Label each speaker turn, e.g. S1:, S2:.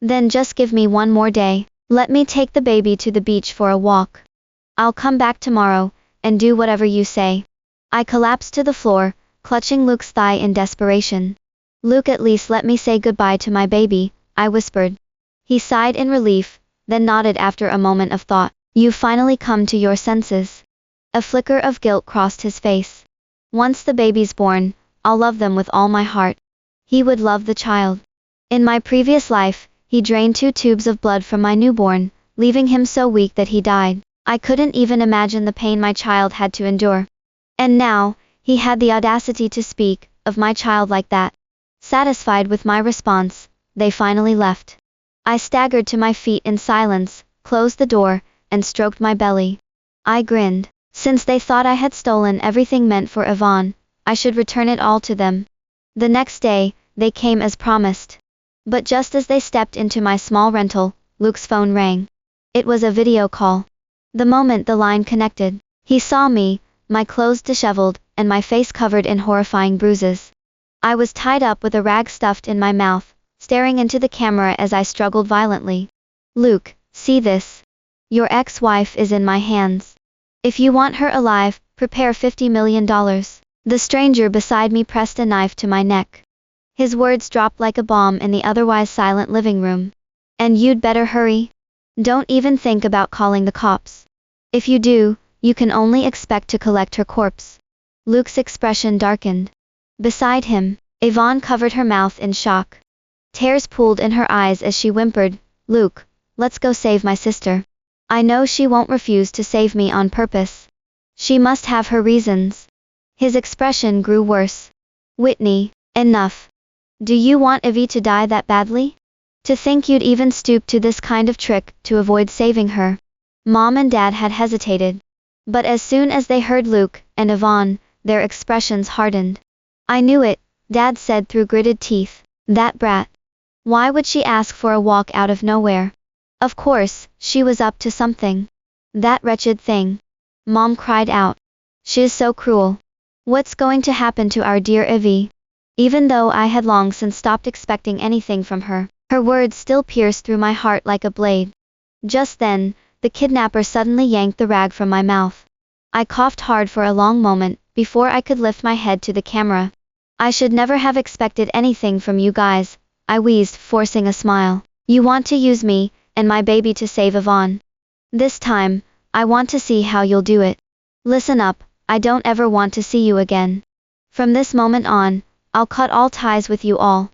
S1: Then just give me one more day. Let me take the baby to the beach for a walk. I'll come back tomorrow, and do whatever you say. I collapsed to the floor, clutching Luke's thigh in desperation. Luke, at least let me say goodbye to my baby, I whispered. He sighed in relief, then nodded after a moment of thought. You've finally come to your senses. A flicker of guilt crossed his face. Once the baby's born, I'll love them with all my heart. He would love the child. In my previous life, he drained 2 tubes of blood from my newborn, leaving him so weak that he died. I couldn't even imagine the pain my child had to endure. And now, he had the audacity to speak of my child like that. Satisfied with my response, they finally left. I staggered to my feet in silence, closed the door, and stroked my belly. I grinned. Since they thought I had stolen everything meant for Yvonne, I should return it all to them. The next day, they came as promised. But just as they stepped into my small rental, Luke's phone rang. It was a video call. The moment the line connected, he saw me, my clothes disheveled, and my face covered in horrifying bruises. I was tied up with a rag stuffed in my mouth, staring into the camera as I struggled violently. Luke, see this. Your ex-wife is in my hands. If you want her alive, prepare $50 million. The stranger beside me pressed a knife to my neck. His words dropped like a bomb in the otherwise silent living room. And you'd better hurry. Don't even think about calling the cops. If you do, you can only expect to collect her corpse. Luke's expression darkened. Beside him, Yvonne covered her mouth in shock. Tears pooled in her eyes as she whimpered, Luke, let's go save my sister. I know she won't refuse to save me on purpose. She must have her reasons. His expression grew worse. Whitney, enough. Do you want Evie to die that badly? To think you'd even stoop to this kind of trick to avoid saving her. Mom and Dad had hesitated. But as soon as they heard Luke and Yvonne, their expressions hardened. I knew it, Dad said through gritted teeth. That brat. Why would she ask for a walk out of nowhere? Of course, she was up to something. That wretched thing. Mom cried out. She is so cruel. What's going to happen to our dear Evie? Even though I had long since stopped expecting anything from her, her words still pierced through my heart like a blade. Just then, the kidnapper suddenly yanked the rag from my mouth. I coughed hard for a long moment, before I could lift my head to the camera. I should never have expected anything from you guys, I wheezed, forcing a smile. You want to use me, and my baby to save Yvonne. This time, I want to see how you'll do it. Listen up, I don't ever want to see you again. From this moment on, I'll cut all ties with you all.